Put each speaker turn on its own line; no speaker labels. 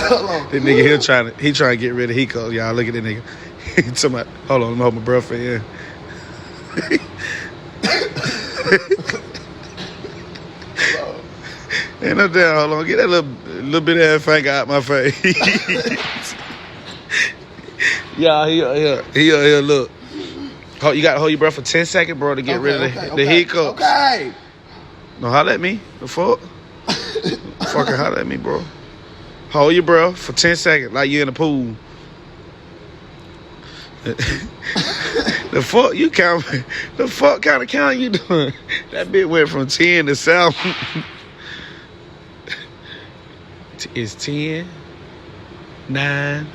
Hold on.
This nigga, he trying to get rid of hiccups, y'all. Look at that nigga. He talking about, hold on, let me hold my breath in here. Ain't no damn, hold on. Get that little bit of that finger out my face. Yeah, here, look. You got to hold your breath for 10 seconds, bro, to get rid of the hiccups.
Okay.
No, holler at me. The fuck? Fucking holler at me, bro. Hold your breath for 10 seconds like you in the pool. The fuck you count? The fuck kind of count you doing? That bit went from 10 to 7. It's 10, 9,